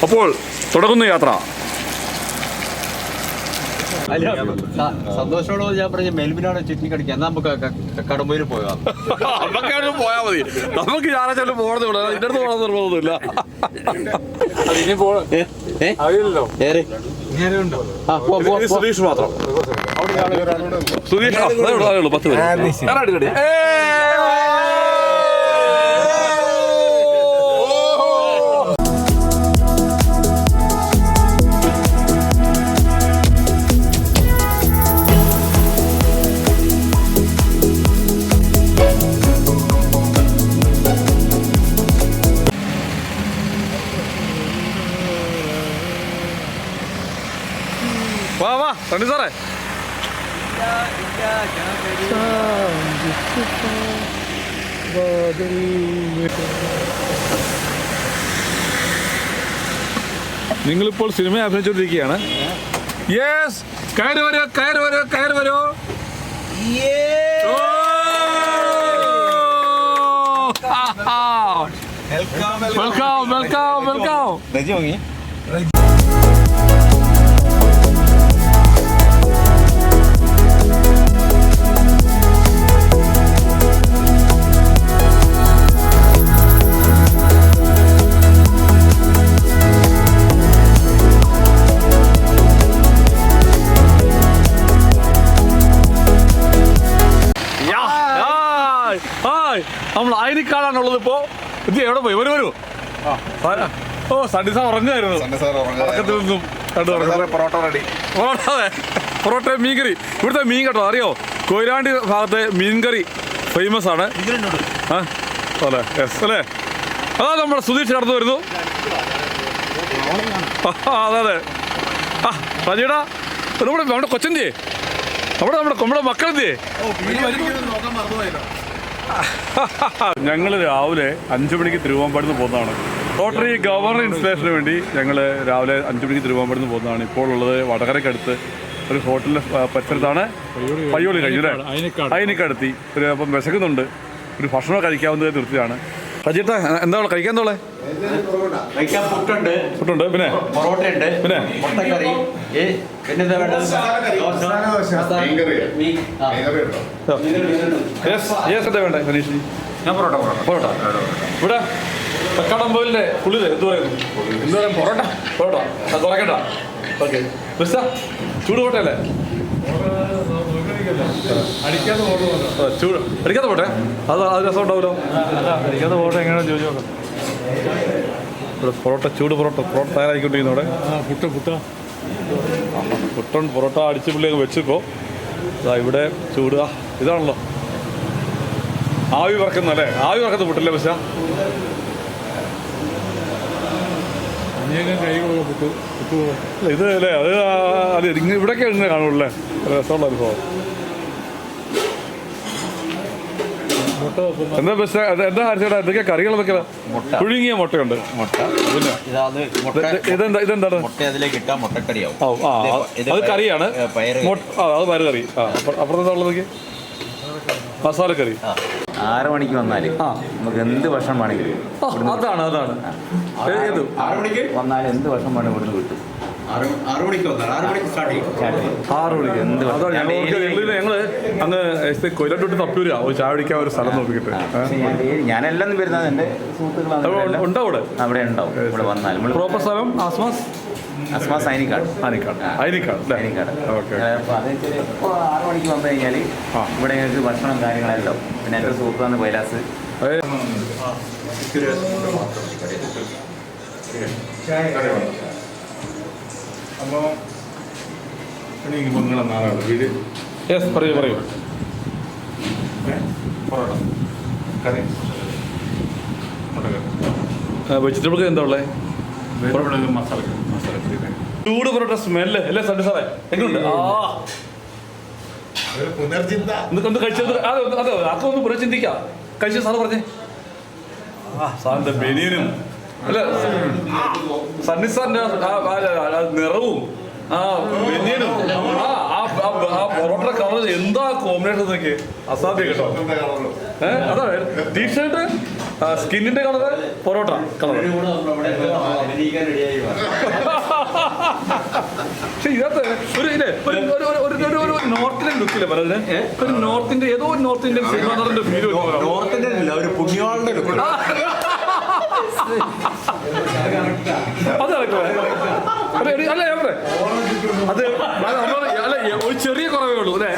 അപ്പോൾ തുടങ്ങുന്നു യാത്ര. സന്തോഷത്തോടെ ഞാൻ പറഞ്ഞ മെൽബിനാണ് ചുറ്റിക്കടിക്കുക. എന്നാൽ നമുക്ക് കടമ്പൂരിൽ പോകാം. നമുക്കവിടെ പോയാൽ മതി. നമുക്ക് ഞായറാഴ്ച പോകണമെന്നില്ല, ഇതിൻ്റെ അടുത്ത് പോകണം നിർബന്ധമൊന്നുമില്ല. സുധീഷ് മാത്രം. സുധീഷ് 10 പേര്. വാ വാ സണ്ണി സാറേ. നിങ്ങളിപ്പോൾ സിനിമ അഭിനയിച്ചുകൊണ്ടിരിക്കുകയാണ്. യെസ്, കയറി വരൂ, കയറി വരൂ, കയറി വരൂ. Welcome welcome welcome. നമ്മൾ അയനിക്കാടാണുള്ളത്. ഇപ്പോ ഇത് എവിടെ പോയി? വരൂ വരൂ. ഓ സണ്ണി സാർ ഉറങ്ങുമായിരുന്നു. പൊറോട്ട മീൻകറി. ഇവിടുത്തെ മീൻ കേട്ടോ അറിയോ? കൊയിലാണ്ടി ഭാഗത്തെ മീൻകറി ഫേമസ് ആണ്. അല്ലേ? യെസ് അല്ലേ? അതാ നമ്മുടെ സുധീഷ് കടന്നു വരുന്നു. അതെ അതെ. സജിയുടെ നമ്മുടെ കൊച്ചന്തിയേ, നമ്മുടെ മക്കളെന്തിയേ. ഞങ്ങൾ രാവിലെ 5 മണിക്ക് തിരുവാമ്പാടിന്ന് പോകുന്നതാണ്. റോട്ടറി ഗവർണർ ഇൻസ്റ്റലേഷന് വേണ്ടി ഞങ്ങൾ രാവിലെ 5 മണിക്ക് തിരുവാമ്പാടിന്ന് പോകുന്നതാണ്. ഇപ്പോൾ ഉള്ളത് വടകരക്കടുത്ത് ഒരു ഹോട്ടലിൻ്റെ പരിസരത്താണ്. പയ്യോളി കഴിഞ്ഞു അല്ലേ? അയനിക്കടുത്തി. അപ്പം വിശക്കുന്നുണ്ട്, ഒരു ഭക്ഷണം കഴിക്കാവുന്നത് നിർത്തിയാണ്. അജിയേട്ടാ എന്താ കഴിക്കാൻ തോളെ? പുട്ടുണ്ട്, പിന്നെ പൊറോട്ടയുണ്ട്, പിന്നെ മുട്ടക്കറി, പിന്നെന്താ വേണ്ടത്? എന്താ വേണ്ടേ മനീഷ്? പൊറോട്ട. ഇവിടെ കടമ്പൂരിന്റെ പുള്ളി എന്ത് പറയുന്നു? എന്ത് പറയാം? പൊറോട്ട തുറക്കട്ട. ഓക്കെ, ചൂട് പൊട്ടല്ലേ? അടിക്കാതെ പോട്ടെ, അത് രസം ഉണ്ടാവുമല്ലോ. അടിക്കാതെ പോട്ടെ എങ്ങനെയാണെന്ന് ചോദിച്ചു നോക്കാം. ഇവിടെ പൊറോട്ട, ചൂട് പൊറോട്ട തയ്യാറായിക്കൊണ്ടിരിക്കുന്നു. അവിടെ പുട്ടുണ്ട്. പൊറോട്ട അടിച്ച് പുള്ളി അങ്ങ് വെച്ചിപ്പോ ഇവിടെ ചൂട്. ഇതാണല്ലോ ആവി പറക്കുന്ന അല്ലേ? ആവി പറക്കുന്ന പുട്ടല്ലേ? പക്ഷേ ഇത് അല്ലേ? അത് ഇവിടെയൊക്കെ ഇങ്ങനെ കാണുള്ളൂ. രസമുള്ള അനുഭവം. എന്താ ബസ്? എന്താ ഹരിച്ചേട്ടാ എന്തൊക്കെയാ കറികൾ? എന്തൊക്കെയാ? പുഴുങ്ങിയ മുട്ടയുണ്ട്. പിന്നെ ഇതെന്താണ്? അത് കറിയാണ്. അത് പയറ് കറി. അപ്പുറത്തെ ഉള്ളതൊക്കെ മസാലക്കറി. 6 മണിക്ക് വന്നാല് നമുക്ക് എന്ത് ഭക്ഷണം വേണമെങ്കിലും അതാണ് 6 മണിക്ക് വന്നാൽ എന്ത് ഭക്ഷണം വേണമെങ്കിലും ഇവിടുന്ന് കിട്ടും. 6 മണിക്ക് എന്ത് ഞങ്ങള് അങ്ങ് കൊയിലോട്ട് തപ്പൂരാ ഒരു ചായ കുടിക്കാൻ ഒരു സ്ഥലം നോക്കിയിട്ട്. ഞാനെല്ലാം വരുന്നത് എൻ്റെ സുഹൃത്തുക്കളാണ്. ഉണ്ടോ അവിടെ? അവിടെ ഉണ്ടാവും. ഇവിടെ വന്നാൽ പ്രോപ്പർ സ്ഥലം ആസ്മാസ് അയനിക്കാട്. ഓക്കെ. അപ്പോൾ അത് 6 മണിക്ക് വന്നു കഴിഞ്ഞാൽ ഇവിടെ ഞങ്ങൾക്ക് ഭക്ഷണം കാര്യങ്ങളെല്ലാം. പിന്നെ എൻ്റെ സുഹൃത്താണ് കൈലാസ്. അപ്പോൾ നിങ്ങളെ നാളാണ് വീട്. യെസ് പറയൂ പറയൂ. പൊറോട്ട കറി, വെജിറ്റബിൾ കറി എന്താ ഉള്ളത്? മസാലക്കറി. ചൂട് പൊറോട്ട സ്മെല്ല് അല്ലേ സണ്ണി സാറേ? എങ്ങനെയുണ്ട്? ഒന്ന് കഴിച്ചത് അതെ അതൊന്ന് പുനർചിന്തിക്കാം. കഴിച്ച സാറ് പറഞ്ഞേ. സാറിന്റെ ബനിയനും അല്ല സണ്ണി സാറിന്റെ നിറവും ബനിയനും പൊറോട്ട കളർ എന്താ കോമ്പിനേഷൻ നോക്കി. അസാധ്യം കേട്ടോ. അതാ ടീഷർട്ട് സ്കിന്നിന്റെ കളർ പൊറോട്ട കളർ. പക്ഷെ ഇതിനകത്ത് ഒരു നോർത്ത് ഇന്ത്യൻ ലുക്കില്ലേ പറയുന്നത്, ഒരു നോർത്ത് ഇന്ത്യ ഏതോ ഒരു നോർത്ത് ഇന്ത്യൻ സിനിമ നടന്റെ ഫീൽ. നോർത്ത് ഇന്ത്യൻ അല്ല, ഒരു പുണ്യവാളുടെ ലുക്ക്. അത് അല്ല അത് അല്ല ഒരു ചെറിയ കുറവേ ഉള്ളൂ അല്ലേ,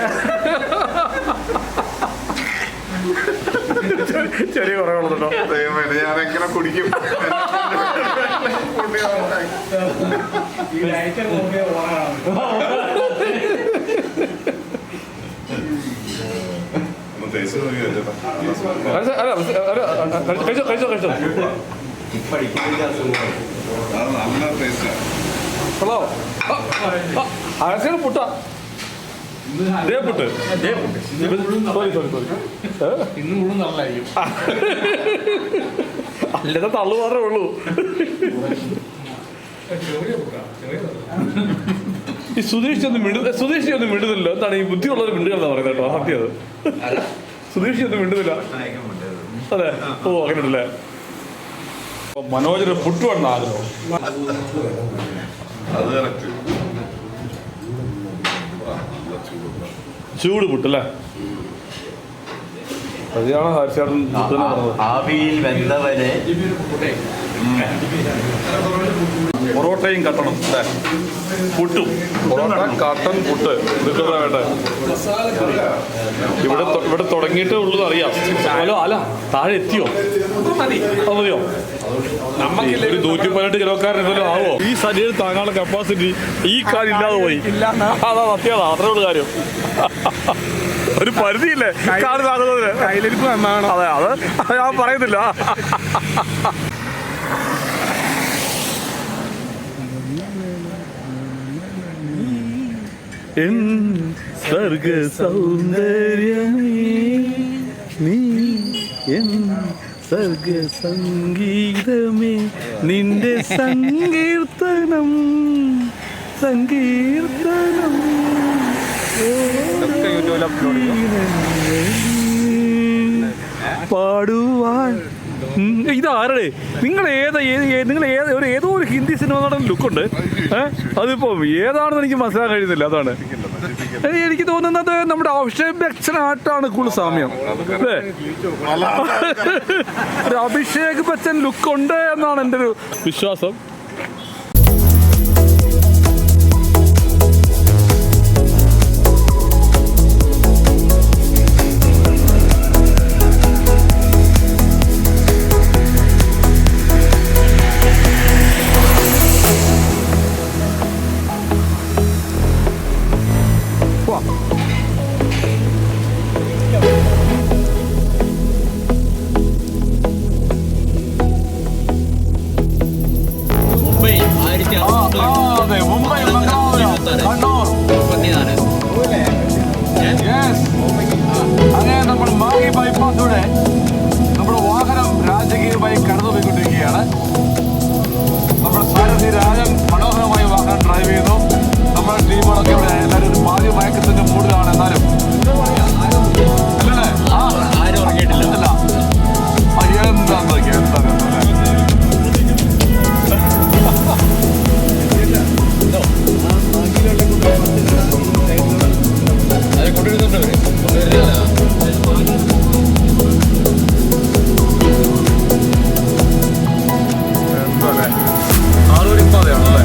ചെറിയ കുറവുള്ളൂ കേട്ടോ. ഞാൻ എങ്ങനെ കുടിക്കും? കഴിച്ചോ നല്ല ടേസ്റ്റാ. ആഴ്ച പുട്ട ദേ പുട്ട് സോറി അല്ലാതെ തള്ളു മാത്രമേ ഉള്ളൂ. ഈ സുധീഷ് ഒന്നും മിണ്ടുന്നില്ല. എന്താണ് ഈ ബുദ്ധിയുള്ളവർ മിണ്ടുകയെന്നാ പറയുന്നത് കേട്ടോ, സത്യം. അത് സുധീഷ് ഒന്നും മിണ്ടുന്നില്ല. അതെ, ഓ അങ്ങനെ ഉണ്ടല്ലേ. മനോജന് പുട്ട് വേണം ആഗ്രഹം. അത് കറക്റ്റ്. ചൂട് പുട്ടല്ലേ, അതാണ് ഹരിശേട്ടൻ പറഞ്ഞത്. ആവിയിൽ വെന്തവരെ പൊറോട്ടയും കട്ടണം അല്ലേ, പുട്ടും പൊറോട്ട കട്ടൻ പുട്ട് ഇതൊക്കെ വേണ്ടേ. ഇവിടെ തുടങ്ങിയിട്ടേ ഉള്ളത് അറിയാം. ഹലോ അല്ല താഴെ എത്തിയോ? അത് മതിയോ? ഒരു 118 കിലോക്കാരനല്ലോ ആവോ? ഈ ശരീരം താങ്ങാനുള്ള കപ്പാസിറ്റി ഈ കാര്യം ഇല്ലാതെ പോയി. അതാ സത്യതാ, അത്രേ ഉള്ളു കാര്യം. ഒരു പരിധിയില്ലേ കാറ് താങ്ങുന്നതിന്. കയ്യിലിരിപ്പ് നന്നാണ്. അതെ, അത് ഞാൻ പറയുന്നില്ല. എൻ സർഗ സൗന്ദര്യമേ നീ, എൻ സർഗ സംഗീതമേ നിന്റെ സങ്കീർത്തനം പാടുവാൻ. ഇതാരുടെ നിങ്ങൾ ഏതോ ഒരു ഹിന്ദി സിനിമ നടൻ ലുക്കുണ്ട്. അതിപ്പോ ഏതാണെന്ന് എനിക്ക് മനസ്സിലാക്കാൻ കഴിയുന്നില്ല. അതാണ് എനിക്ക് തോന്നുന്നത് നമ്മുടെ അഭിഷേക് ബച്ചനായിട്ടാണ് കൂടുതൽ സാമ്യം അല്ലേ. ഒരു അഭിഷേക് ബച്ചൻ ലുക്കുണ്ട് എന്നാണ് എൻ്റെ ഒരു വിശ്വാസം. അങ്ങനെ നമ്മൾ മാഹി ബൈപ്പാസിലൂടെ നമ്മുടെ വാഹനം രാജകീയമായി കടന്നുപോയിക്കൊണ്ടിരിക്കുകയാണ്. നമ്മുടെ സാരഥി രാജൻ മനോഹരമായി വാഹനം ഡ്രൈവ് ചെയ്യുന്നു. നമ്മുടെ ടീമുകളൊക്കെ ഇവിടെ എല്ലാവരും പാതി മയക്കത്തിന്റെ മൂഡിലാണ്. എന്നാലും അല്ലേ ആരും ഉറങ്ങിയിട്ടില്ല. അല്ല എന്താന്ന് ആളൂരിപ്പാതയാണല്ലേ.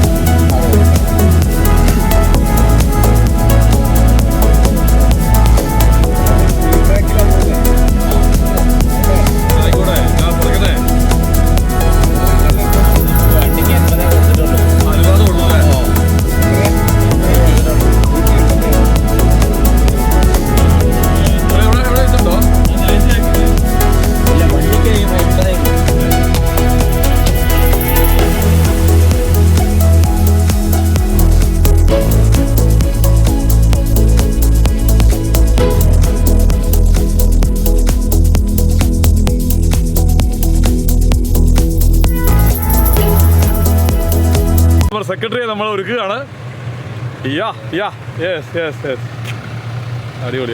സെക്രട്ടറിയെ നമ്മൾ ഒരുക്കുകയാണ്.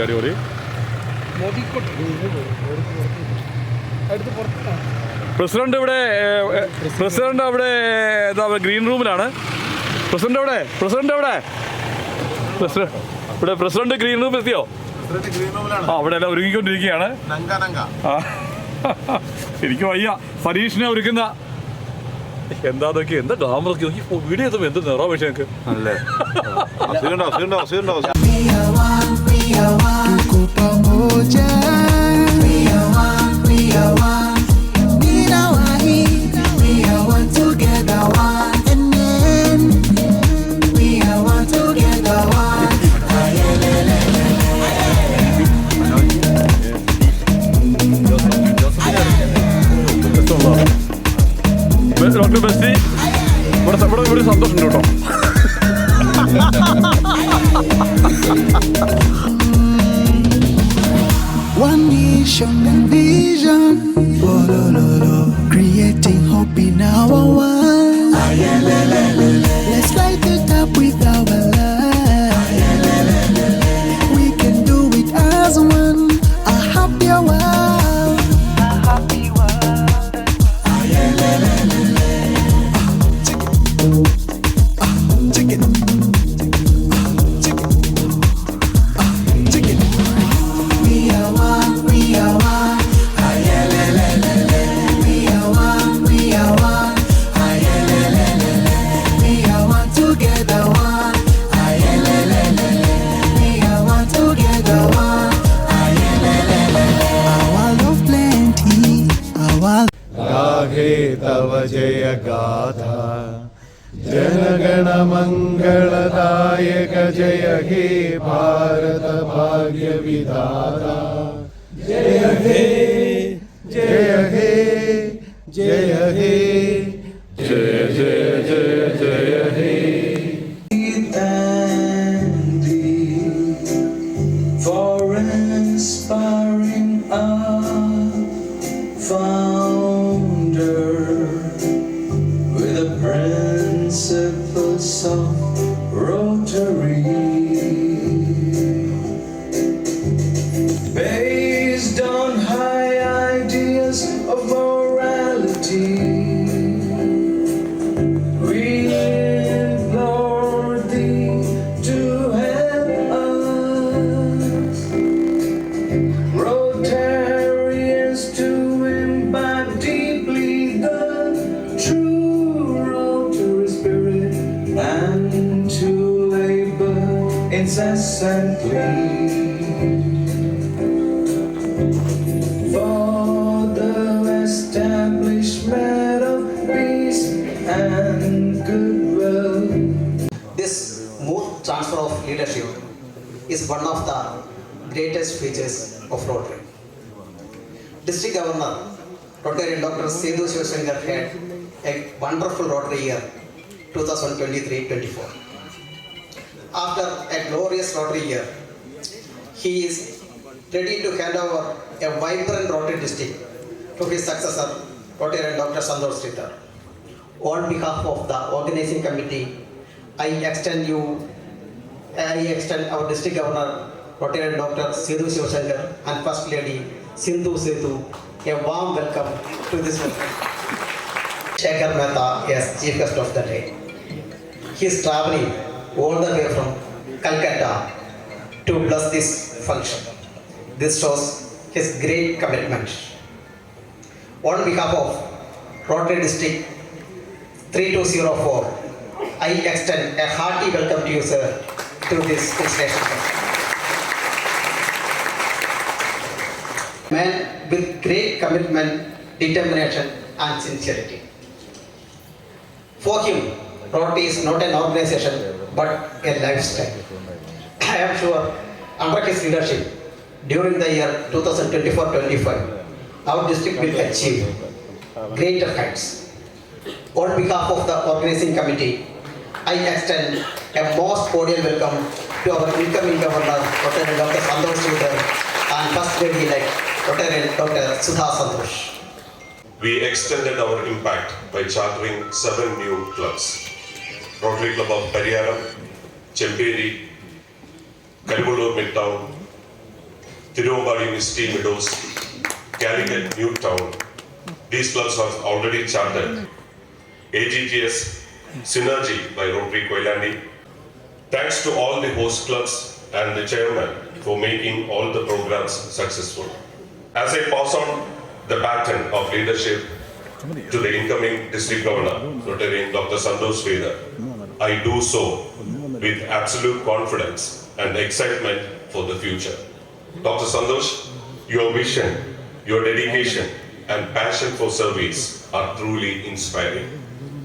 അടിപൊളി. പ്രസിഡന്റ് ഇവിടെ എന്താ ഗ്രീൻ റൂമിലാണ്. പ്രസിഡന്റ് എവിടെ? ഇവിടെ പ്രസിഡന്റ് ഗ്രീൻ റൂമിൽ എത്തിയോ? അവിടെ എല്ലാം ഒരുങ്ങിക്കൊണ്ടിരിക്കുകയാണ്. എനിക്ക് വയ്യ. പരീക്ഷനെ ഒരുക്കുന്ന എന്താ ഗ്ലാമറൊക്കെ നോക്കി വീഡിയോ എത്തുമ്പോൾ എന്ത് നിറ പക്ഷേ ഞങ്ങൾക്ക് അല്ലേ. ഡോക്ടർ ബെസ്സി ഇവിടെ സന്തോഷമുണ്ട് കേട്ടോ. One nation and vision, creating hope in our world. Let's light it up with our love. We can do it as one, a happier world. तव जय गाथा जनगण मंगलदायक जय हे भारत भाग्य विधाता जय हे जय हे जय हे जय जय जय जय हे. For inspiring our founder with the principles of Rotary, based on high ideas of morality. We implore thee to help us, Rotarians, to imbibe deeply the true Rotary spirit and to labor incessantly for the establishment of peace and goodwill. This smooth transfer of leadership is one of the greatest features of Rotary. District Governor Rotarian Dr. Sidhu Shivashankar had a wonderful Rotary year 2023-24. After a glorious Rotary year, he is ready to hand over a vibrant Rotary district to his successor, Rotarian Dr. Santosh Sridhar. On behalf of the organizing committee, I extend our District Governor, Rotarian Dr. Sidhu Shivashankar, and First Lady Sindhu Sethu a warm welcome to this event. Shekhar Mehta as Chief Guest of the day. He is traveling all the way from Calcutta to bless this function. This shows his great commitment. On behalf of Rotary District 3204, I extend a hearty welcome to you, sir, to this installation. Man with great commitment, determination, and sincerity. For him, Rotary is not an organization but a lifestyle. I am sure under his leadership during the year 2024-25, our district will achieve greater heights. On behalf of the organizing committee, I extend a most cordial welcome to our incoming Governor, Rotarian Dr. Santosh Sridhar, and First Lady-elect Rotarian Dr. Sudha Santosh. We extended our impact by chartering 7 new clubs. Rotary Club of Pariyaram, Chemperi, Kalivallur Midtown, Tiruvambadi Misty Meadows, Calicut, Newtown. These clubs are already chartered. AGGS, Synergy by Rotary Koilani. Thanks to all the host clubs and the chairman for making all the programs successful. As I pass on the baton of leadership to the incoming District Governor, Rotarian Dr. Santosh Vedar, I do so with absolute confidence and excitement for the future. Dr. Santosh, your vision, your dedication and passion for service are truly inspiring.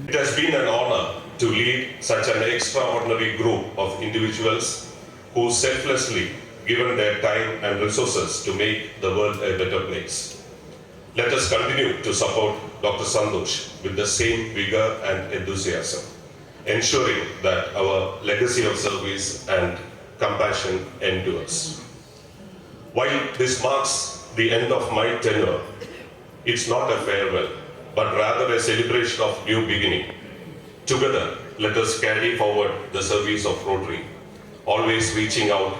It has been an honor to lead such an extraordinary group of individuals who selflessly given their time and resources to make the world a better place. Let us continue to support Dr. Santosh with the same vigor and enthusiasm, ensuring that our legacy of service and compassion endures. While this marks the end of my tenure, it's not a farewell, but rather a celebration of new beginning. Together, let us carry forward the service of Rotary, always reaching out,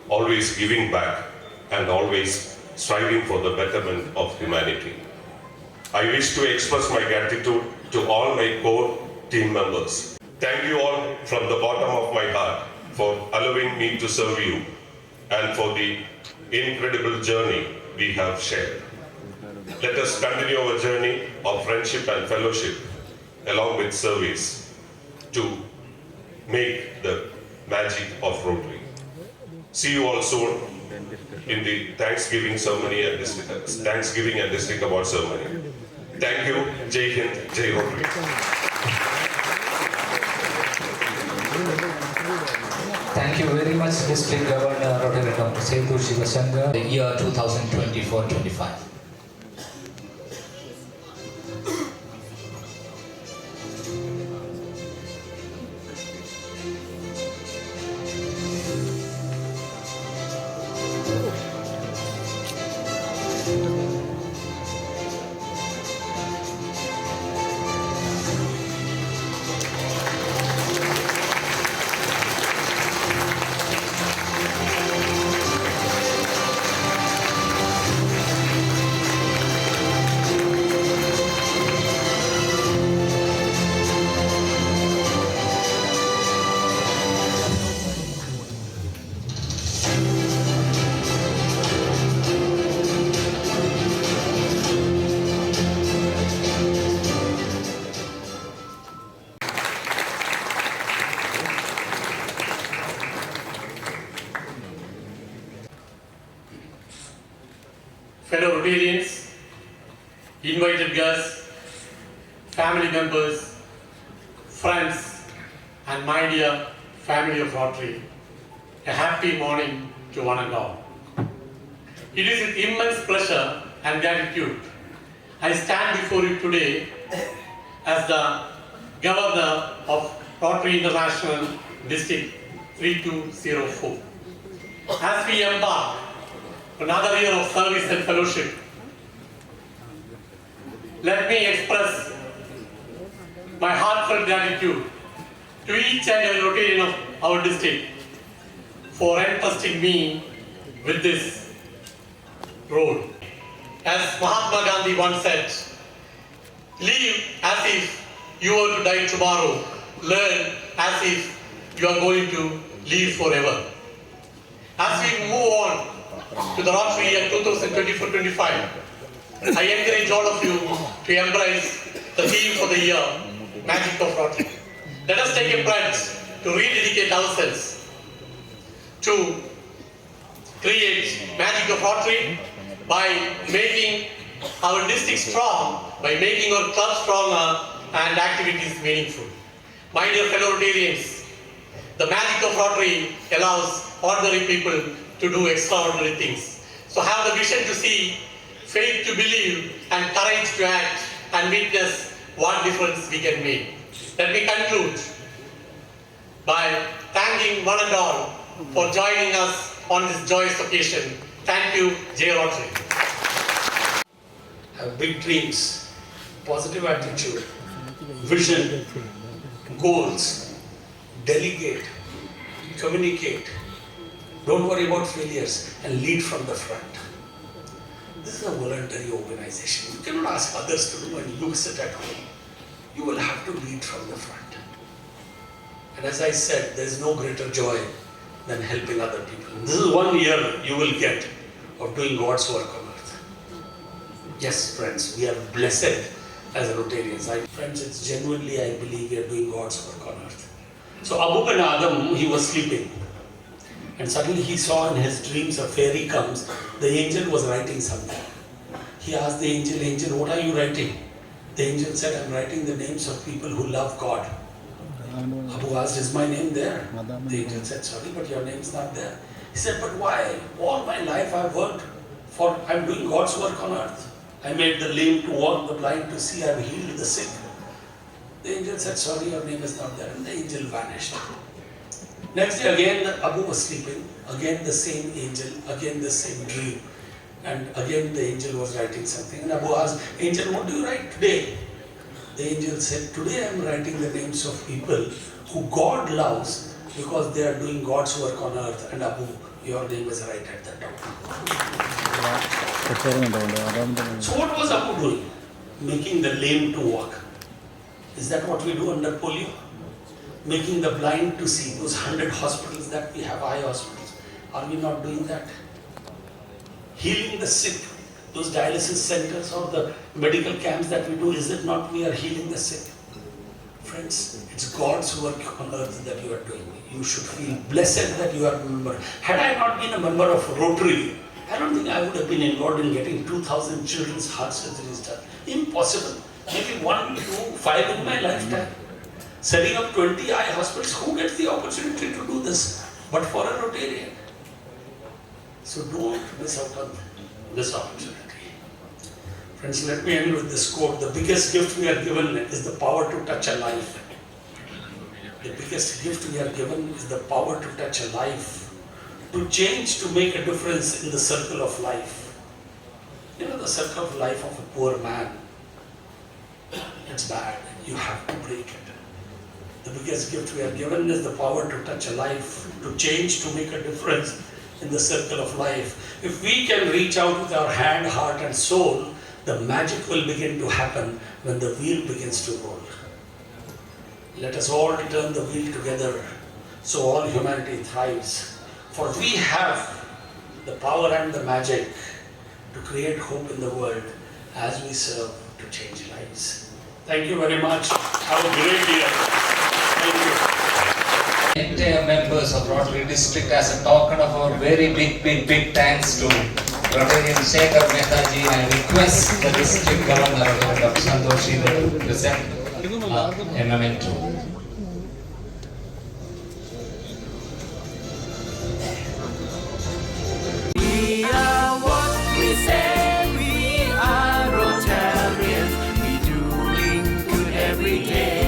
always giving back, and always striving for the betterment of humanity. I wish to express my gratitude to all my core team members. Thank you all from the bottom of my heart for allowing me to serve you and for the incredible journey we have shared. Let us continue our journey of friendship and fellowship along with service to make the magic of Rotary. See you all soon in the Thanksgiving ceremony and Thanksgiving and District Award ceremony. Thank you. Jai Hind, Jai Rotary. Thank you very much, District Governor Rotary Dr. Sethu Shivashankar, the year 2024-25. Fellow Rotarians, invited guests, family members, friends, and my dear family of Rotary, a happy morning to one and all. It is with immense pleasure and gratitude I stand before you today as the Governor of Rotary International District 3204. As we embark another year of service and fellowship, let me express my heartfelt gratitude to each and every Rotarian of our district for entrusting me with this role. As Mahatma Gandhi once said, live as if you were to die tomorrow, learn as if you are going to live forever. As we move on to the Rotary year 2024-25, I encourage all of you to embrace the theme for the year, Magic of Rotary. Let us take a pledge to rededicate ourselves to create Magic of Rotary by making our district strong, by making our club stronger and activities meaningful. My dear fellow Rotarians, the magic of Rotary allows ordinary people to do extraordinary things. So have the vision to see, faith to believe, and courage to act and witness what difference we can make. Let me conclude by thanking one and all for joining us on this joyous occasion. Thank you, Jai Rotary. Have big dreams, positive attitude, vision, goals, delegate, communicate, don't worry about failures, and lead from the front. This is a voluntary organization. You cannot ask others to do and you sit at home. You will have to lead from the front. And as I said, there is no greater joy than helping other people. This is 1 year you will get of doing God's work on earth. Yes, friends, we are blessed as Rotarians. Friends, it's genuinely, I believe, we are doing God's work on earth. So Abu bin Adam, he was sleeping. And suddenly he saw in his dreams a fairy comes. The angel was writing something. He asked the angel, "Angel, what are you writing?" The angel said, "I'm writing the names of people who love God." Abu asked, "Is my name there?" The angel said, "Sorry, but your name's not there." He said, "But why? All my life I've worked for, I'm doing God's work on earth. I made the lame to walk, the blind to see, I've healed the sick." The angel said, "Sorry, your name is not there." And the angel vanished. Next day again, Abu was sleeping. Again the same angel, again the same dream. And again the angel was writing something. And Abu asked, "Angel, what do you write today?" The angel said, "Today I am writing the names of people who God loves because they are doing God's work on earth. And Abu, your name is right at the top." So what was Abu doing? Making the lame to walk. Is that what we do under polio? Making the blind to see. Those 100 hospitals that we have, eye hospitals, are we not doing that? Healing the sick. Those dialysis centers or the medical camps that we do, is it not we are healing the sick? Friends, it's God's work on earth that you are doing. You should feel blessed that you are a member. Had I not been a member of Rotary, I don't think I would have been involved in getting 2,000 children's heart surgeries done. Impossible. Maybe 1, 2, 5 in my lifetime. Setting up 20 eye hospitals, who gets the opportunity to do this but for a Rotarian? So don't miss out on this opportunity. Friends, let me end with this quote. The biggest gift we are given is the power to touch a life. The biggest gift we are given is the power to touch a life, to change, to make a difference in the circle of life. You know, the circle of life of a poor man, it's bad. You have to break it. The biggest gift we are given is the power to touch a life, to change, to make a difference in the circle of life. If we can reach out with our hand, heart and soul, the magic will begin to happen when the wheel begins to roll. Let us all turn the wheel together so all humanity thrives. For we have the power and the magic to create hope in the world as we serve to change lives. Thank you very much. Have a great year. Thank you. Entire members of Rotary District, as a token of our very big thanks to Rotarian Shekhar Mehtaji, I request the District Governor Dr. Santosh to present a memento. We are what we say, we are Rotarians. We doing good every day.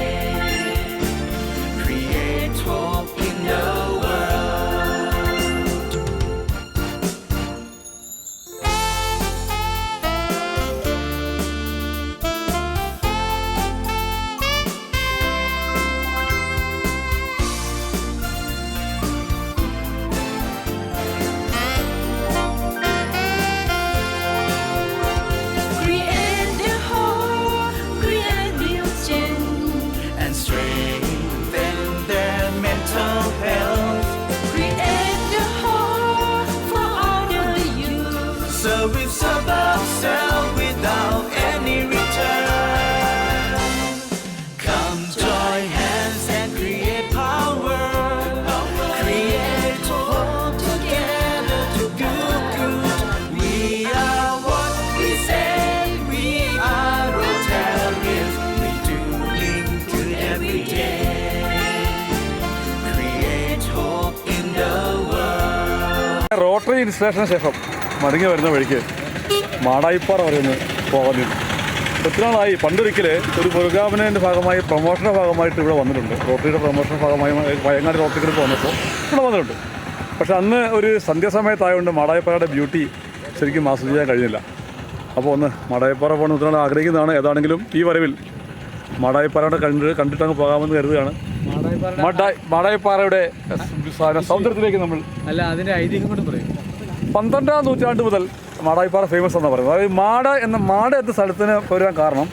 Create hope in the world. Create the hope, create building, and strengthen their mental health. Create the hope for all the youth. Service above self without any return. Come join hands and create power. Create hope together to do good. We are what we say. We are Rotarians. We doing good every day. Create hope in the world. Rotary ഇൻസ്റ്റലേഷന് ശേഷം മടങ്ങി വരുന്ന വഴിക്ക് മാടായിപ്പാറ വരെ ഒന്ന് പോകാൻ ഒത്തിരി നാളായി. പണ്ടൊരിക്കൽ ഒരു പ്രോഗ്രാമിൻ്റെ ഭാഗമായി, പ്രൊമോഷൻ്റെ ഭാഗമായിട്ട് ഇവിടെ വന്നിട്ടുണ്ട്. റോട്ടറിയുടെ പ്രൊമോഷൻ്റെ ഭാഗമായി വയനാട് റോട്ടറി ഗ്രൂപ്പ് വന്നപ്പോൾ ഇവിടെ വന്നിട്ടുണ്ട്. പക്ഷെ അന്ന് ഒരു സന്ധ്യാസമയത്തായതുകൊണ്ട് മാടായിപ്പാറയുടെ ബ്യൂട്ടി ശരിക്കും ആസ്വദിക്കാൻ കഴിഞ്ഞില്ല. അപ്പോൾ ഒന്ന് മാടായിപ്പാറ പോകണം ഒത്തിരി നാൾ ആഗ്രഹിക്കുന്നതാണ്. ഏതാണെങ്കിലും ഈ വരവിൽ മാടായിപ്പാറയുടെ കണ്ടിട്ടങ്ങ് പോകാമെന്ന് കരുതുകയാണ്. മാടായിപ്പാറയുടെ സൗന്ദര്യത്തിലേക്ക് നമ്മൾ അല്ല, അതിന്റെ ഐതിഹ്യം കൊണ്ട് പറയും. 12ാം നൂറ്റാണ്ട് മുതൽ മാടായിപ്പാറ ഫേമസ് എന്നാണ് പറയുന്നത്. അതായത് മാട എന്ന സ്ഥലത്തിന് വരാൻ കാരണം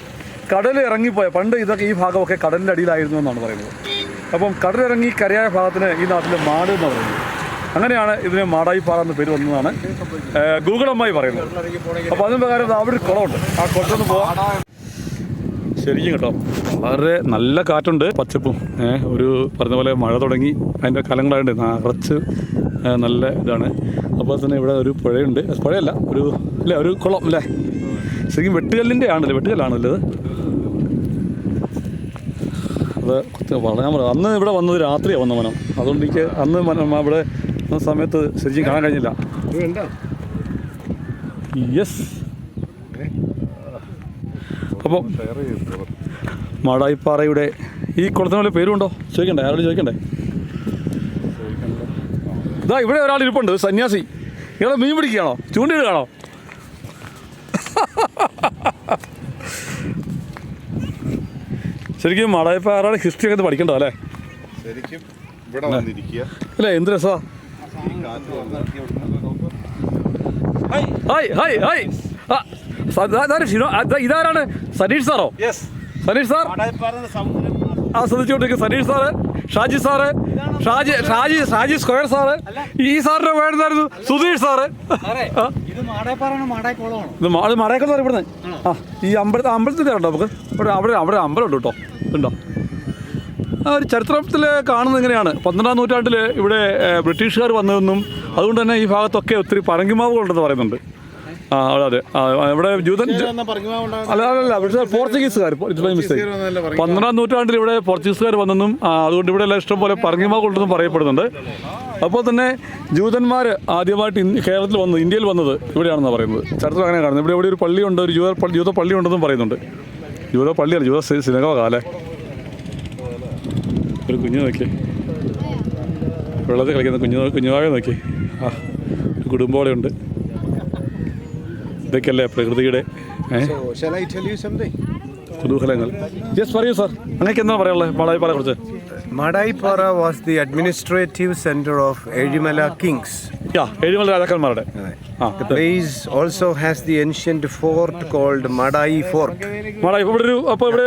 കടൽ ഇറങ്ങിപ്പോയ പണ്ട് ഇതൊക്കെ ഈ ഭാഗമൊക്കെ കടലിൻ്റെ അടിയിലായിരുന്നു എന്നാണ് പറയുന്നത്. അപ്പം കടലിറങ്ങി കരയായ ഭാഗത്തിന് ഈ നാട്ടിൽ മാട് എന്ന് പറയുന്നത്. അങ്ങനെയാണ് ഇതിന് മാടായിപ്പാറ എന്ന പേര് വന്നതാണ് ഗൂഗിൾ അമ്മായി പറയുന്നത്. അപ്പോൾ അതിന് പ്രകാരം അവിടെ ഒരു കുളമുണ്ട്, ആ കുളത്തൊന്ന് പോവാം. ശരിക്കും കേട്ടോ, വളരെ നല്ല കാറ്റുണ്ട്, പച്ചപ്പും ഒരു പറഞ്ഞ പോലെ മഴ തുടങ്ങി അതിൻ്റെ കാലങ്ങളായിട്ട് നിറച്ച് നല്ല ഇതാണ്. അപ്പോൾ തന്നെ ഇവിടെ ഒരു പുഴയുണ്ട്, പുഴയല്ല ഒരു കുളം അല്ലേ, ശരിക്കും വെട്ടുകല്ലിൻ്റെ ആണല്ലേ, വെട്ടുകല്ലാണല്ലോ അത്. ഞാൻ പറയാം, അന്ന് ഇവിടെ വന്നത് രാത്രിയാണ് വന്ന മനം, അതുകൊണ്ട് എനിക്ക് അന്ന് ഇവിടെ വന്ന സമയത്ത് ശരിക്കും കാണാൻ കഴിഞ്ഞില്ല. യെസ്. അപ്പോൾ മാടായിപ്പാറയുടെ ഈ കുളത്തിന് വല്ല പേരുണ്ടോ ചോദിക്കണ്ടേ, ആരോട് ചോദിക്കണ്ടേ? ഇതാ ഇവിടെ ഒരാൾ ഇരിപ്പുണ്ട്, സന്യാസി. ഇവിടെ മീൻ പിടിക്കുകയാണോ, ചൂണ്ടിയിടുകയാണോ? ശരിക്കും മാടായിപ്പാറയുടെ ഹിസ്റ്ററി ഒക്കെ പഠിക്കണ്ടോ അല്ലേ? ശരിക്കും ഇവിടെ വന്നിരിക്കുക അല്ലേ, എന്ത് രസമാ. ഇതാരാണ്? സനീഷ് സാറോ? സനീഷ് സാർ ആ ശ്രദ്ധിച്ചുകൊണ്ടിരിക്കും. Saneesh sir, Shaji sir, Shaji square sir, ഈ സാറിന്റെ പേരെന്തായിരുന്നു? സുധീഷ് സാറ്. ഇത് മാടായിക്കുളം ഇവിടുന്ന് ആ ഈ അമ്പലത്തിൻ്റെ ഉണ്ടോ നമുക്ക്? അവിടെ അമ്പലമുണ്ട് കേട്ടോ, ഉണ്ടോ? ആ ഒരു ചരിത്രത്തിൽ കാണുന്നത് ഇങ്ങനെയാണ്. 12-ാം നൂറ്റാണ്ടിൽ ഇവിടെ ബ്രിട്ടീഷുകാർ വന്നതെന്നും അതുകൊണ്ട് തന്നെ ഈ ഭാഗത്തൊക്കെ ഒത്തിരി പറങ്കിമാവുകളുണ്ടെന്ന് പറയുന്നുണ്ട്. ആ അതെ, ഇവിടെ ജൂതൻ അല്ല പക്ഷേ പോർച്ചുഗീസുകാർ, 12-ാം നൂറ്റാണ്ടിൽ ഇവിടെ പോർച്ചുഗീസുകാർ വന്നെന്നും അതുകൊണ്ട് ഇവിടെ എല്ലാം ഇഷ്ടം പോലെ പറങ്കിമാവുകളുണ്ടെന്നും പറയപ്പെടുന്നുണ്ട്. അപ്പോൾ തന്നെ ജൂതന്മാർ ആദ്യമായിട്ട് കേരളത്തിൽ വന്നത്, ഇന്ത്യയിൽ വന്നത് ഇവിടെയാണെന്നാണ് പറയുന്നത്. ചരിത്രം അങ്ങനെ കാണുന്നത്. ഇവിടെ ഒരു പള്ളിയുണ്ട്, ഒരു ജൂത പള്ളി ഉണ്ടെന്നും പറയുന്നുണ്ട്. ജൂത പള്ളിയല്ല, ജൂത സിനഗോഗ അല്ലേ. ഒരു കുഞ്ഞു നോക്കി, വെള്ളത്തിൽ കളിക്കുന്ന കുഞ്ഞുവാഴ നോക്കി, ആ ഒരു കുടുംബോടെ ഉണ്ട്. ഇതൊക്കെയല്ലേ പ്രകൃതിയുടെ കുതൂഹലങ്ങൾ. യെസ് പറയൂ സാർ, അങ്ങനെയൊക്കെ എന്താണ് പറയാനുള്ളത് മാടായിപ്പാറയെ കുറിച്ച്? Madaipara was the administrative center of Ezhimala kings. Ezhimala രാജാക്കന്മാരുടെ. The place also has the ancient fort called Madai Fort. ഇവിടെ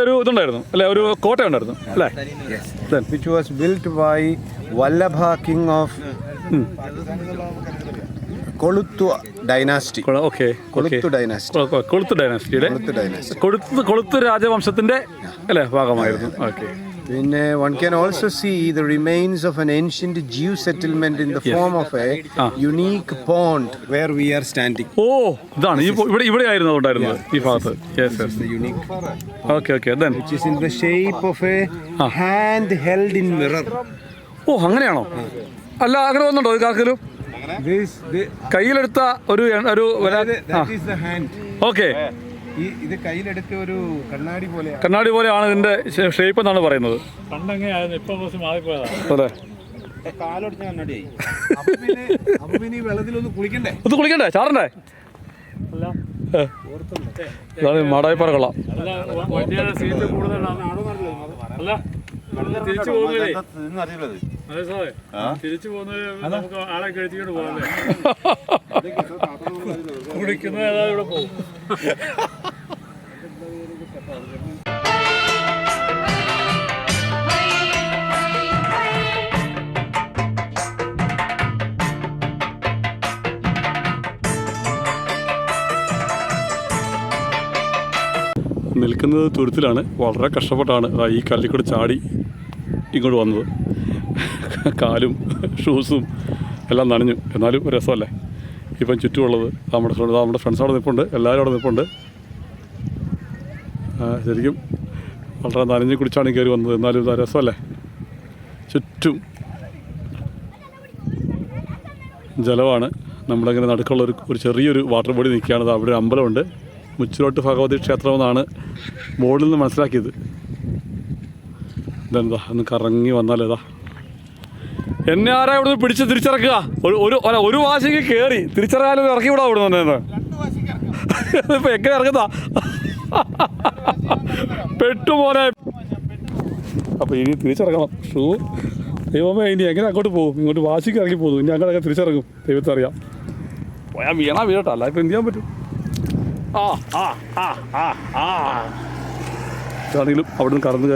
ഒരു ഇതുണ്ടായിരുന്നു അല്ലേ, ഒരു കോട്ട ഉണ്ടായിരുന്നു അല്ലേ? Yes. Which was built by Vallabha king of Koluttu dynasty. Koluttu dynasty. കൊളുത്ത് രാജവംശത്തിന്റെ അല്ലേ ഭാഗമായിരുന്നു. Okay. Then one can also see the remains of an ancient Jew settlement in the form of a unique pond where we are standing. ഓ ഇതാണ് ഇവിടെ ആയിരുന്നു ഉണ്ടായിരുന്നത് ഈ ഭാഗത്ത്. The unique okay then which is in the shape of a hand held in mirror. ഓ അങ്ങനെയാണോ? അല്ല അങ്ങനെ വന്നുണ്ടോ ഇത് ആർക്കെങ്കിലും? കയ്യിലെടുത്ത ഒരു that is the hand. Okay. ഇത് കയ്യിലെടുത്ത ഒരു കണ്ണാടി പോലെയാണ് ഇതിന്റെ ഷേപ്പ് എന്നാണ് പറയുന്നത്. അതെ. വെള്ളത്തിലൊന്ന് കുളിക്കണ്ടേ, ചാടണ്ടേ? ഇതാണ് മാടായിപ്പാറ കൊള്ളാം. തിരിച്ചു പോകുന്നത് നമുക്ക് ആളെ കഴിച്ചിട്ട് പോകാല്ലേ. കുളിക്കുന്നത് ഏതായാലും ഇവിടെ പോകും. നിൽക്കുന്നത് തുരുത്തിലാണ്. വളരെ കഷ്ടപ്പെട്ടാണ് ഈ കല്ലിക്കൂടെ ചാടി ഇങ്ങോട്ട് വന്നത്. കാലും ഷൂസും എല്ലാം നനഞ്ഞു, എന്നാലും രസമല്ലേ. ഇപ്പം ചുറ്റുമുള്ളത് നമ്മുടെ ഫ്രണ്ട്സ് അവിടെ നിൽപ്പുണ്ട്, എല്ലാവരും അവിടെ നിൽപ്പുണ്ട്. ശരിക്കും വളരെ നനഞ്ഞ് കുടിച്ചാണ് കയറി വന്നത്, എന്നാലും ഇതാ രസമല്ലേ. ചുറ്റും ജലമാണ്. നമ്മളിങ്ങനെ നടുക്കുള്ള ഒരു ചെറിയൊരു വാട്ടർ ബോഡി നിൽക്കുകയാണ്. അവിടെ ഒരു അമ്പലമുണ്ട്, മുച്ചിലോട്ട് ഭഗവതി ക്ഷേത്രമെന്നാണ് ബോർഡിൽ നിന്ന് മനസ്സിലാക്കിയത്. ഇതെന്താ ഒന്ന് കറങ്ങി വന്നാലേതാ എന്നെ ആരാ ഇവിടെ നിന്ന് പിടിച്ച് തിരിച്ചിറക്കുക? ഒരു വാശിക്ക് കയറി തിരിച്ചിറങ്ങാനും ഇറക്കി വിടാം ഇവിടെ നിന്ന്. ഇപ്പം എങ്ങനെ ഇറങ്ങുന്ന പെട്ടുപോലെ. അപ്പോൾ ഇനി തിരിച്ചിറങ്ങണം. ഷൂ ദൈവമേ, ഇനി എങ്ങനെ അങ്ങോട്ട് പോകും? ഇങ്ങോട്ട് വാശിക്ക് ഇറങ്ങി പോകുന്നു. ഇനി അങ്ങോട്ടൊക്കെ തിരിച്ചിറങ്ങും, ദൈവത്തെ അറിയാം. പോയാൽ വീഴട്ടോ, അല്ല ഇപ്പം എന്ത് ചെയ്യാൻ പറ്റും. ആണെങ്കിലും അവിടെ നിന്ന് കടന്ന്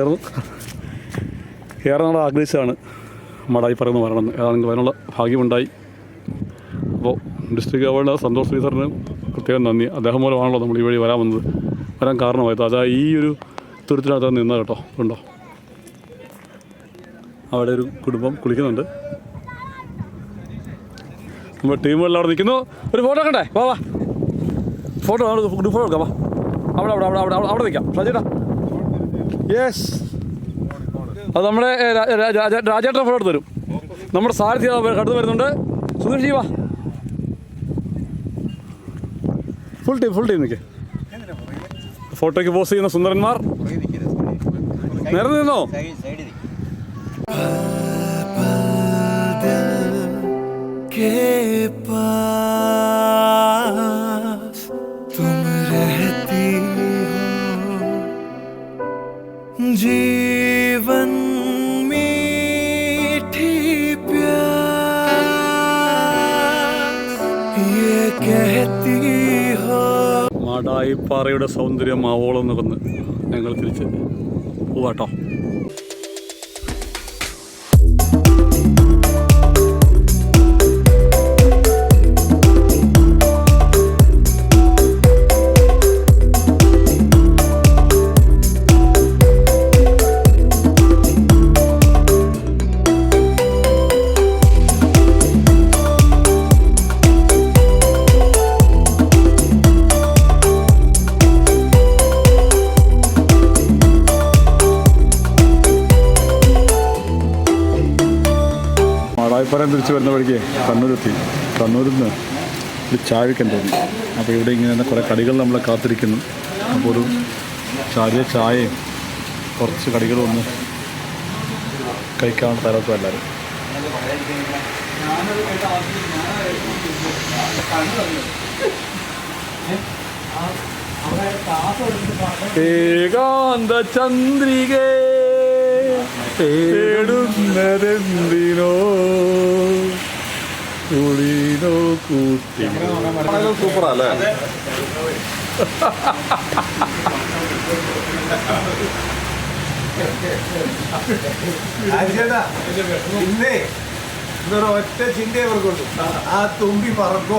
കയറാനുള്ള ആഗ്രഹിച്ചാണ് മടായി പറയുന്നത് വരണമെന്ന്. ഏതാണെങ്കിൽ അതിനുള്ള ഭാഗ്യമുണ്ടായി. അപ്പോൾ ഡിസ്ട്രിക്ട് ഗവർണർ സന്തോഷ് ശ്രീധരന് പ്രത്യേകം നന്ദി. അദ്ദേഹം മൂലമാണല്ലോ നമ്മൾ ഈ വഴി വരാൻ കാരണമായത്. അതാ ഈ ഒരു തുരുത്തിനകത്ത് നിന്നത് കേട്ടോ. ഉണ്ടോ അവിടെ ഒരു കുടുംബം കുളിക്കുന്നുണ്ട്. നമ്മുടെ ടീമുകളിൽ അവിടെ നിൽക്കുന്നു. ഒരു ഫോട്ടോ കണ്ടേ? വാ ഫോട്ടോ ഗ്രൂപ്പ് ഫോട്ടോ എടുക്കാം. വാ അവിടെ നിൽക്കാം. ഷാജേട്ടാ, യെസ്, അത് നമ്മുടെ രാജേട്ടൻ ഫോട്ടോ എടുത്ത് തരും. നമ്മുടെ സാരഥി കടന്നു വരുന്നുണ്ട്. സുധീഷ് ജി വാ. ഫുൾ ടീം നിൽക്കേ. ഫോട്ടോയ്ക്ക് പോസ്റ്റ് ചെയ്യുന്ന സുന്ദരന്മാർ നേരെ നിന്നോ. के पास तुम रहती हो, जीवन मीठी प्यास ये कहती हो. മാടായിപ്പാറയുടെ സൗന്ദര്യം ആവോളം നിറന്ന് ഞങ്ങൾ തിരിച്ച് പോവാട്ടോ. മാടായിപ്പാറ തിരിച്ച് വരുന്ന വഴിക്ക് കണ്ണൂരെത്തി. കണ്ണൂരിൽ നിന്ന് ഒരു ചായക്കാൻ തോന്നി. അപ്പോൾ ഇവിടെ ഇങ്ങനെ കുറേ കടികൾ നമ്മളെ കാത്തിരിക്കുന്നു. അപ്പോൾ ഒരു ചെറിയ ചായയും കുറച്ച് കടികളും ഒന്ന് കഴിക്കാനുള്ള തരത്തും എല്ലാവരും. ഏകാന്ത ചന്ദ്രികേ തേടുന്നതെന്തിനോ കുളിനോ കൂട്ടി. സൂപ്പറല്ലേ? ഇന്നേ ഇന്നൊരു ഒറ്റ ചിന്തയെ അവർക്കുള്ളൂ, ആ തുമ്പി പറക്കോ.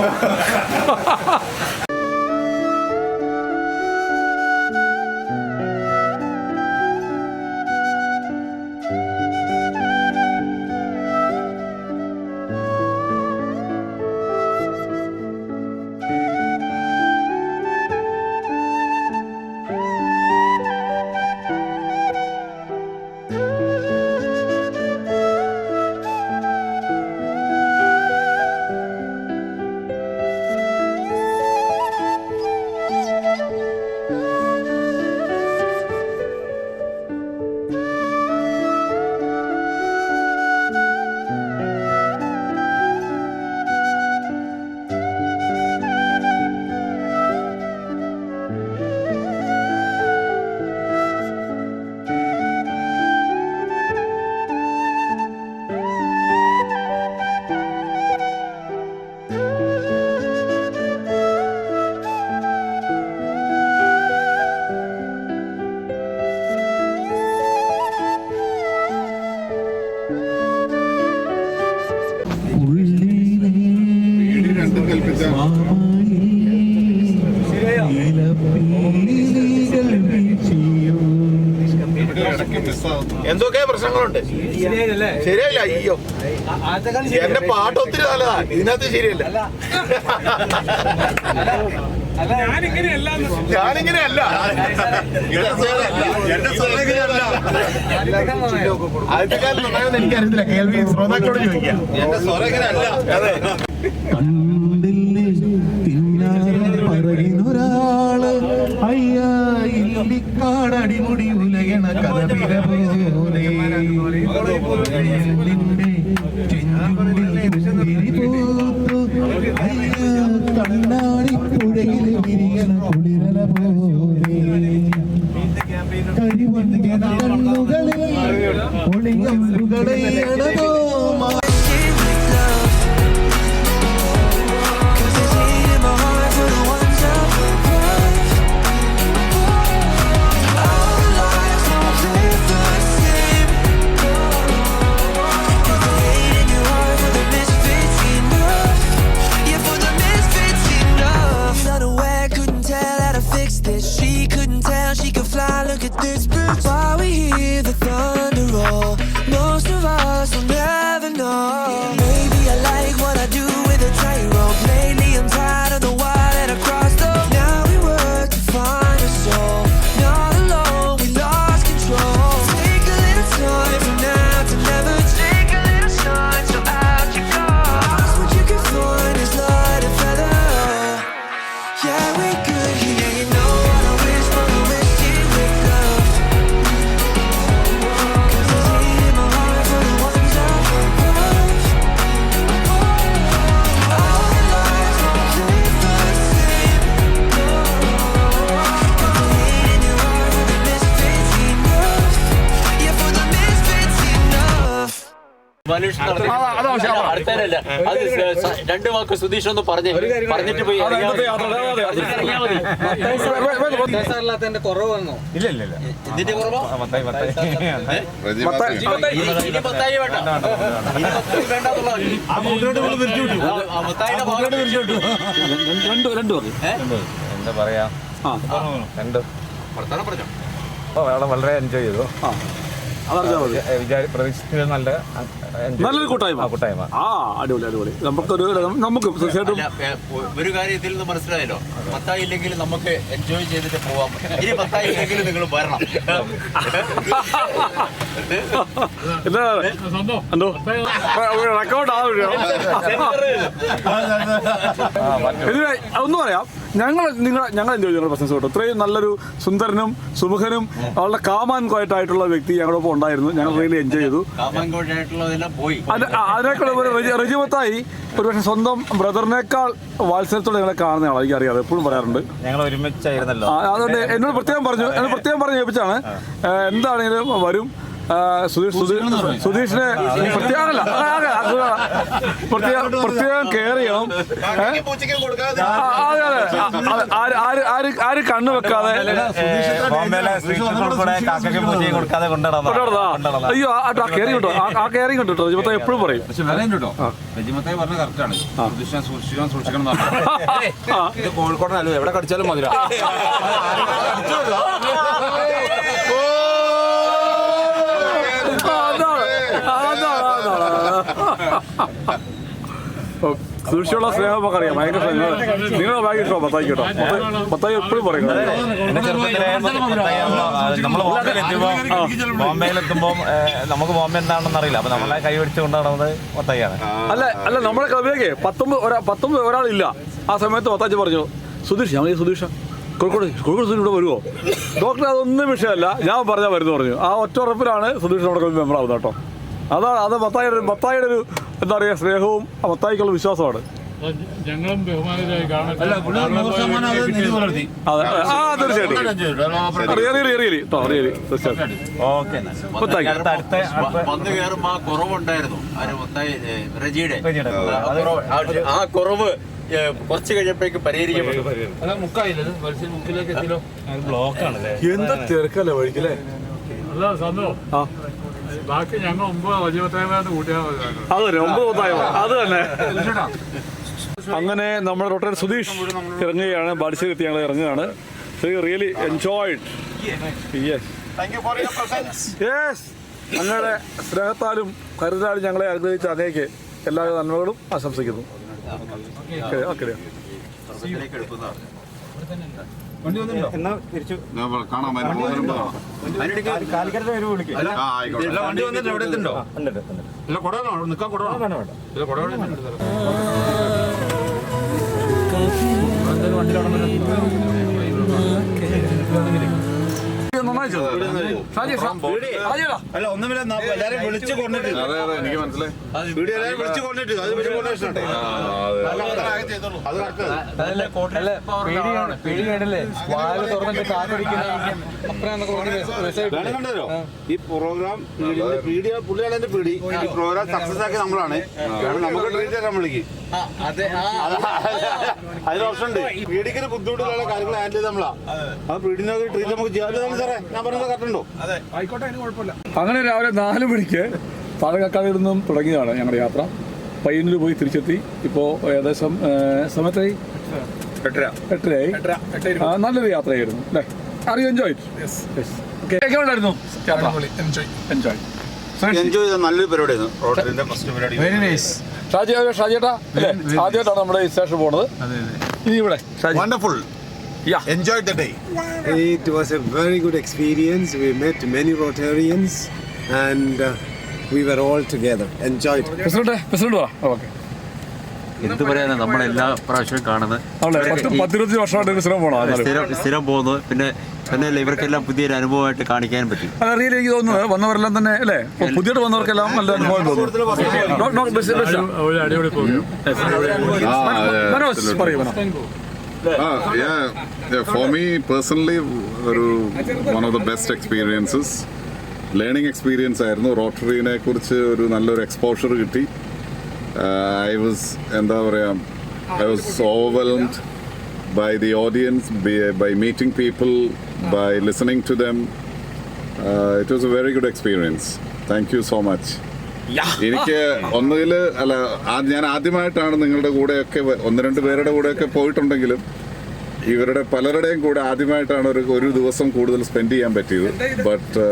എന്തൊക്കെ പ്രശ്നങ്ങളുണ്ട്. ശരിയല്ല. അയ്യോ, എന്റെ പാട്ട് ഒത്തിരി നല്ലതാ, ഇതിനകത്ത് ശരിയല്ല. ഞാനിങ്ങനെയല്ല. ആദ്യത്തെ കാലം നന്നായെന്ന് എനിക്കറിയത്തില്ല. കേൾവി ശ്രോതാക്കളോട് ചോദിക്കാം. എന്റെ സ്വരം ഇങ്ങനെയല്ല. അതെ, പറയുന്നൊരാള് അയ്യാ ഇല്ലിക്കാടടിമുടി ഉലകണ കഥ പോലെ കണ്ണാടി പുഴയിൽ വിരിയണ കുളിരല പോലെ കരിമണ്ണുകളിൽ ഒളിയമ്പുകളെയണോ അടുത്തല്ല അത് രണ്ട് വാക്ക് സുധീഷ് ഒന്ന് പറഞ്ഞിട്ട് പോയി കുറവ് വന്നോ? ഇല്ല ഇതിന്റെ കുറവാ മത്തായി വേണ്ട എന്താ പറയാ, വളരെ എൻജോയ് ചെയ്തു. പ്രതീക്ഷിച്ചത് നല്ലൊരു കൂട്ടായ്മ. അടിപൊളി. നമുക്ക് തീർച്ചയായിട്ടും ഒരു കാര്യം ഇതിൽ നിന്ന് മനസ്സിലായല്ലോ, മത്തായി ഇല്ലെങ്കിൽ നമുക്ക് എൻജോയ് ചെയ്തിട്ട് പോവാം. ഇനി മത്തായി ഇല്ലെങ്കിൽ നിങ്ങൾ വരണം. ഒന്നും പറയാം, ഞങ്ങൾ എൻജോയ് ചെയ്യുന്ന പ്രസൻസ് കേട്ടോ. ഇത്രയും നല്ലൊരു സുന്ദരനും സുമുഖനും വളരെ കാമാൻ ക്വയറ്റായിട്ടുള്ള വ്യക്തി ഞങ്ങളോടൊപ്പം ഉണ്ടായിരുന്നു. ഞങ്ങൾ റിയലി എൻജോയ് ചെയ്തു. അതിനേക്കാൾ റജിമത്തായി ഒരുപക്ഷെ സ്വന്തം ബ്രദറിനേക്കാൾ വാത്സല്യത്തോടെ ഞങ്ങളെ കാണുന്ന ആളാണ്. എനിക്കറിയാം, എപ്പോഴും പറയാറുണ്ട്. ഞങ്ങൾ ഒരുമിച്ചായിരുന്നല്ലോ. അതുകൊണ്ട് എന്നോട് പ്രത്യേകം പറഞ്ഞു ഏൽപ്പിച്ചാണ്, എന്താണെങ്കിലും വരും. സുധീഷിനെ പ്രത്യേകം കെയർ ചെയ്യണം. ആര് കണ്ണു വെക്കാതെ. അയ്യോ ആ കെയറിങ് കിട്ടോ, ആ കെയറിങ് ഉണ്ട് കേട്ടോ. രജിമത്തായി എപ്പോഴും പറയും. കോഴിക്കോടനല്ലോ, എവിടെ കടിച്ചാലും മധുര. സുരക്ഷയുള്ള സ്നേഹം നമുക്ക് അറിയാം. ഭയങ്കര സ്നേഹം. നിങ്ങളെ ഭയങ്കര ഇഷ്ടമാണ് മത്തായി കേട്ടോ. മത്തായി എപ്പോഴും പറയും. ബോംബെയിലെത്തുമ്പോ നമുക്ക് ബോംബെ എന്താണെന്ന് അറിയില്ല. അപ്പൊ നമ്മളെ കൈ പിടിച്ച് കൊണ്ടുപോകുന്നത് മത്തായിയാണ്. അല്ല നമ്മുടെ ക്ലബിലേക്ക് 19 ഒരാളില്ല. ആ സമയത്ത് മത്താച്ചി പറഞ്ഞു, സുധീഷ് കോഴിക്കോട് സുധീഷ് ഇവിടെ വരുമോ? ഡോക്ടർ അതൊന്നും വിഷയമല്ല, ഞാൻ പറഞ്ഞാൽ വരുന്നു പറഞ്ഞു. ആ ഒറ്റ ഉറപ്പിലാണ് സുധീഷ് നമ്മുടെ ക്ലബിൽ മെമ്പർ ആവുന്നത് കേട്ടോ. അത് മത്തായിയുടെ ഒരു എന്താ പറയുക, സ്നേഹവും മത്തായിക്കുള്ള വിശ്വാസമാണ്. ഞങ്ങളും ബഹുമാനരായി കാണാൻ വന്നു കയറുമ്പോ ആ കുറവുണ്ടായിരുന്നു റജിയുടെ. ആ കുറവ് കുറച്ച് കഴിഞ്ഞപ്പോഴേക്ക് പരിഹരിക്കപ്പെട്ടു. എന്താ തിരക്കല്ലേ വഴിക്കല്ലേ? അല്ല സന്തോ, ബാക്കി ഞങ്ങൾ 9 റജിമത്തായ്മ കൂട്ടിയാൽ അത് 9 അത് തന്നെ. അങ്ങനെ നമ്മുടെ ഡോക്ടർ സുധീഷ് ഇറങ്ങുകയാണ്. ബാലുശ്ശേരി എത്തി ഞങ്ങൾ ഇറങ്ങുകയാണ്. Really enjoyed. അങ്ങയുടെ സ്നേഹത്താലും കരുതലാലും ഞങ്ങളെ അനുഗ്രഹിച്ച അങ്ങേക്ക് എല്ലാവിധ നന്മകളും ആശംസിക്കുന്നു. അല്ല ഒന്നുമില്ല, എല്ലാരും വിളിച്ചു കൊണ്ടിട്ട്. എനിക്ക് മനസ്സിലായി. ഈ പ്രോഗ്രാം പുള്ളിയാണ് എന്റെ പീഡി. ഈ പ്രോഗ്രാം സക്സസ് ആക്കി നമ്മളാണ്. നമുക്ക് ട്രീറ്റ് ചെയ്യാൻ വിളിക്കും. അതിന് ഓപ്ഷൻ ഉണ്ട്. പീഡിക്കിന് ബുദ്ധിമുട്ടുള്ള കാര്യങ്ങൾ ഹാൻഡിൽ ചെയ്ത് നമ്മളാ. ആ പീഡിനെ ട്രീറ്റ് നമുക്ക് ചെയ്യാൻ സാറേ ഞാൻ പറഞ്ഞത് കറക്റ്റുണ്ടോ? ആയിക്കോട്ടെ, അതിന് കുഴപ്പമില്ല. അങ്ങനെ രാവിലെ 4 മണിക്ക് പാലക്കാട് നിന്നും തുടങ്ങിയതാണ് ഞങ്ങളുടെ യാത്ര. പയ്യന്നൂർ പോയി തിരിച്ചെത്തി. ഇപ്പോൾ ഏകദേശം സമയത്തായി 8:30. നല്ലൊരു യാത്രയായിരുന്നു അല്ലേ? അറിയോ? എൻജോയ് എങ്ങനെയുണ്ടായിരുന്നു യാത്ര? എൻജോയ് ചെയ്ത നല്ലൊരു പരിപാടിയായിരുന്നു. Very nice. ഷാജിയേട്ടാ അല്ലേ? ആദ്യമായിട്ടാണ് നമ്മുടെ ഈ സ്റ്റേഷൻ പോണത്. ഇനി ഇവിടെ wonderful. Enjoyed the day. It was a very good experience. We met many Rotarians and we were all together. Enjoyed. President പറ. ഓക്കെ. എന്ത് പറയാനാ, നമ്മളെല്ലാ പ്രാവശ്യവും കാണുന്നത് 10-20 വർഷമായിട്ട് സ്ഥിരം പോകുന്നത്. പിന്നെ ഇവർക്കെല്ലാം പുതിയൊരു അനുഭവമായിട്ട് കാണിക്കാൻ പറ്റും. റിയലി എനിക്ക് തോന്നുന്നത് വന്നവരെല്ലാം തന്നെ അല്ലേ, പുതിയതായിട്ട് വന്നവർക്കെല്ലാം നല്ല അനുഭവം തോന്നുന്നു. അടിപൊളി പ്രോഗ്രാം. മനോജ് പറയൂ. For me personally, one of the best experiences. Learning experience ആയിരുന്നു. റോട്ടറിനെ കുറിച്ച് ഒരു നല്ലൊരു എക്സ്പോഷർ കിട്ടി. I was overwhelmed by the audience, by meeting people, by listening to them. It was a very good experience. Thank you so much. എനിക്ക് ഞാൻ ആദ്യമായിട്ടാണ് നിങ്ങളുടെ കൂടെയൊക്കെ 1-2 പേരുടെ കൂടെയൊക്കെ പോയിട്ടുണ്ടെങ്കിലും ഇവരുടെ പലരുടെയും കൂടെ ആദ്യമായിട്ടാണ് ഒരു ദിവസം കൂടുതൽ സ്പെൻഡ് ചെയ്യാൻ പറ്റിയത്. ബട്ട്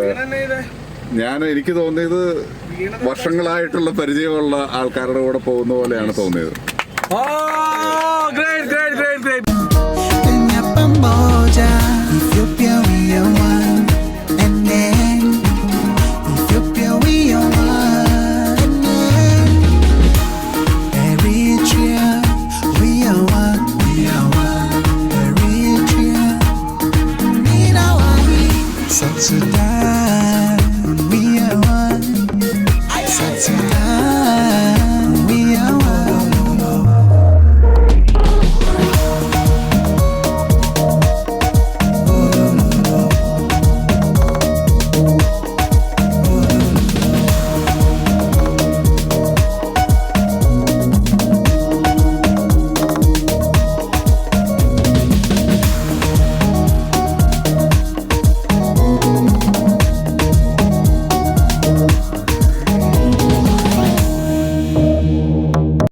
എനിക്ക് തോന്നിയത് വർഷങ്ങളായിട്ടുള്ള പരിചയമുള്ള ആൾക്കാരുടെ കൂടെ പോകുന്ന പോലെയാണ് തോന്നിയത്. Ethiopia, we are one, and then Ethiopia, we are one, and then Eritrea, we are one, Eritrea, Ninawahi, South Sudan.